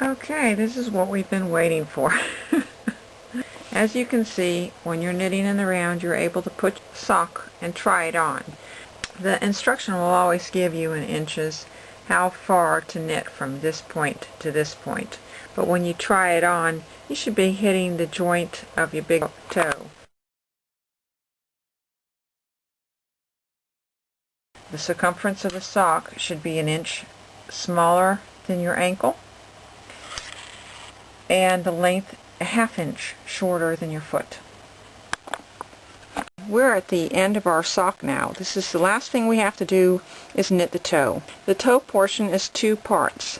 Okay, this is what we've been waiting for. As you can see, when you're knitting in the round, you're able to put sock and try it on. The instruction will always give you in inches how far to knit from this point to this point. But when you try it on, you should be hitting the joint of your big toe. The circumference of the sock should be an inch smaller than your ankle, and the length a half inch shorter than your foot. We're at the end of our sock now. This is the last thing we have to do is knit the toe. The toe portion is two parts.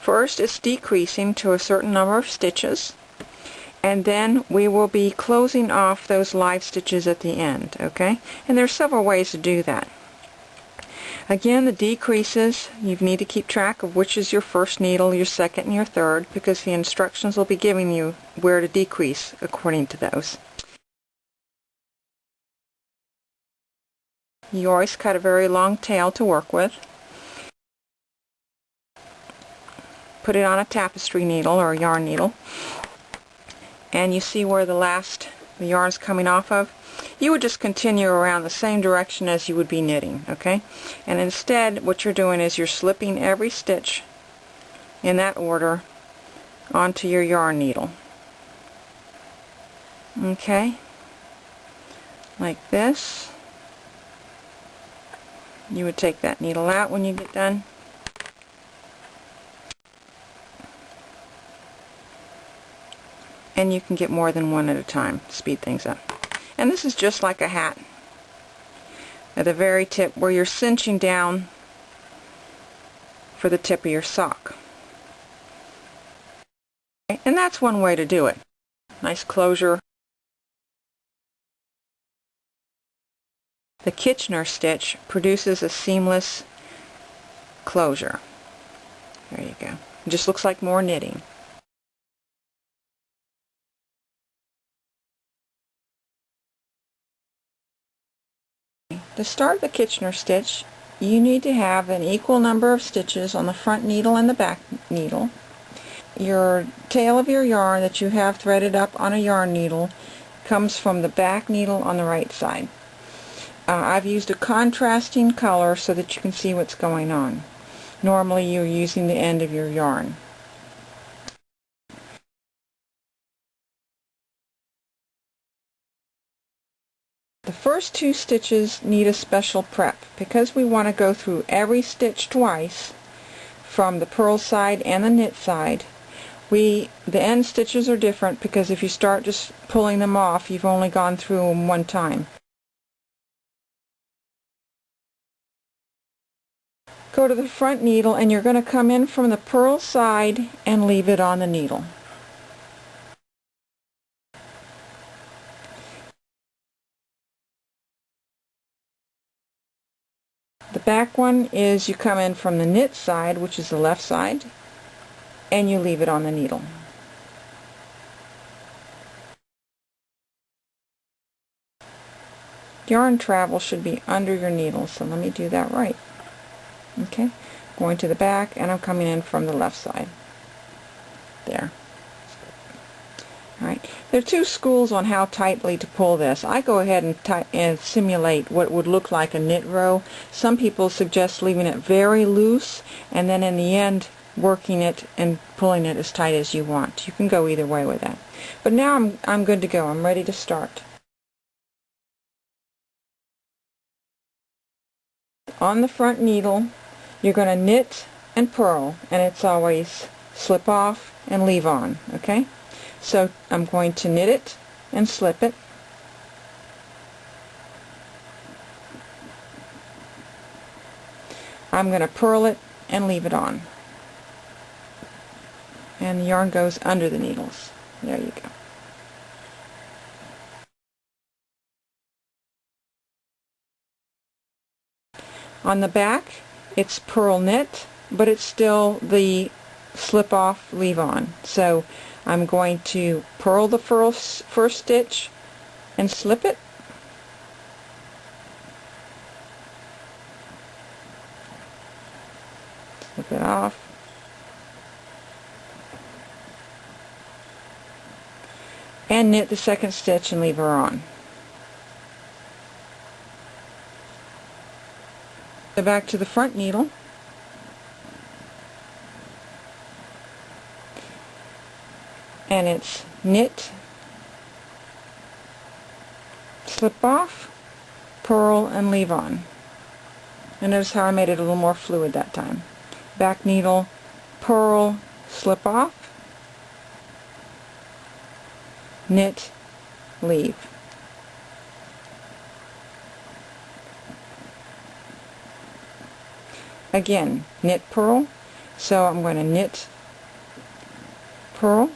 First, it's decreasing to a certain number of stitches, and then we will be closing off those live stitches at the end, okay? And there's several ways to do that. Again, the decreases, you need to keep track of which is your first needle, your second, and your third, because the instructions will be giving you where to decrease according to those. You always cut a very long tail to work with. Put it on a tapestry needle or a yarn needle, and you see where the yarn's coming off of. You would just continue around the same direction as you would be knitting, okay? And instead, what you're doing is you're slipping every stitch in that order onto your yarn needle. Okay? Like this. You would take that needle out when you get done. And you can get more than one at a time. Speed things up. And this is just like a hat. At the very tip where you're cinching down for the tip of your sock. And that's one way to do it. Nice closure. The Kitchener stitch produces a seamless closure. There you go. It just looks like more knitting. To start the Kitchener stitch, you need to have an equal number of stitches on the front needle and the back needle. Your tail of your yarn that you have threaded up on a yarn needle comes from the back needle on the right side. I've used a contrasting color so that you can see what's going on. Normally you're using the end of your yarn. The first two stitches need a special prep because we want to go through every stitch twice from the purl side and the knit side. The end stitches are different because if you start just pulling them off, you've only gone through them one time. Go to the front needle and you're going to come in from the purl side and leave it on the needle. The back one is you come in from the knit side, which is the left side, and you leave it on the needle. Yarn travel should be under your needle, so let me do that right. Okay, going to the back, and I'm coming in from the left side. There. Alright, there are two schools on how tightly to pull this. I go ahead and simulate what would look like a knit row. Some people suggest leaving it very loose, and then in the end working it and pulling it as tight as you want. You can go either way with that. But now I'm good to go. I'm ready to start. On the front needle, you're going to knit and purl, and it's always slip off and leave on, okay? So I'm going to knit it and slip it. I'm going to purl it and leave it on. And the yarn goes under the needles. There you go. On the back, it's purl knit, but it's still the slip off, leave on. So I'm going to purl the first stitch and slip it. Slip it off. and knit the second stitch and leave her on. Go back to the front needle, and it's knit, slip off, purl, and leave on. And notice how I made it a little more fluid that time. Back needle, purl, slip off, knit, leave. Again, knit, purl, so I'm going to knit, purl,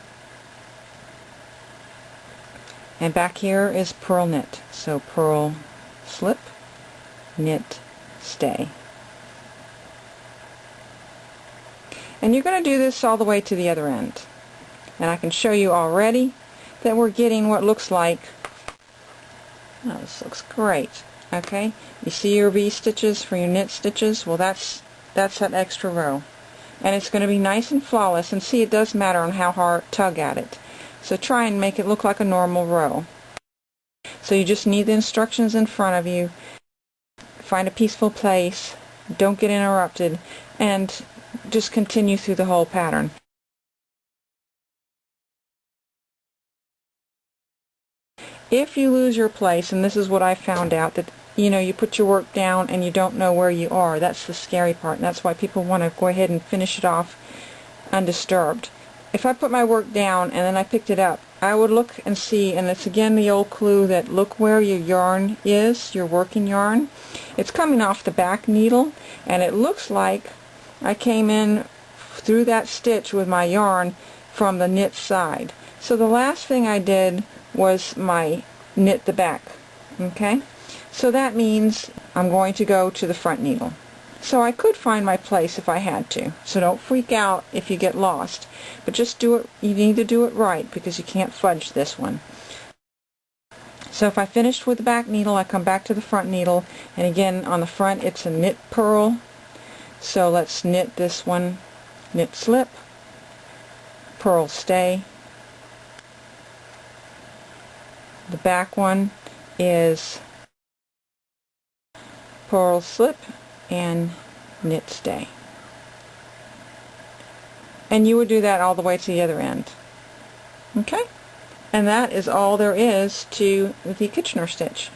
and back here is purl, knit. So purl, slip, knit, stay. And you're going to do this all the way to the other end. And I can show you already that we're getting what looks like, oh, this looks great. Okay, you see your V-stitches for your knit stitches? Well, that's that extra row. And it's going to be nice and flawless, and see, it does matter on how hard tug at it. So try and make it look like a normal row. So you just need the instructions in front of you. Find a peaceful place, don't get interrupted, and just continue through the whole pattern. If you lose your place, and this is what I found out, that you put your work down and you don't know where you are, that's the scary part, and that's why people want to go ahead and finish it off undisturbed. If I put my work down and then I picked it up, I would look and see, and it's again the old clue that look where your yarn is, your working yarn. It's coming off the back needle, and it looks like I came in through that stitch with my yarn from the knit side. So the last thing I did was my knit the back. Okay? So that means I'm going to go to the front needle. So I could find my place if I had to. So don't freak out if you get lost. But just do it, you need to do it right, because you can't fudge this one. So if I finished with the back needle, I come back to the front needle, and again on the front it's a knit purl. So let's knit this one, knit slip, purl stay. The back one is purl slip and knit stay. And you would do that all the way to the other end. Okay? And that is all there is to the Kitchener stitch.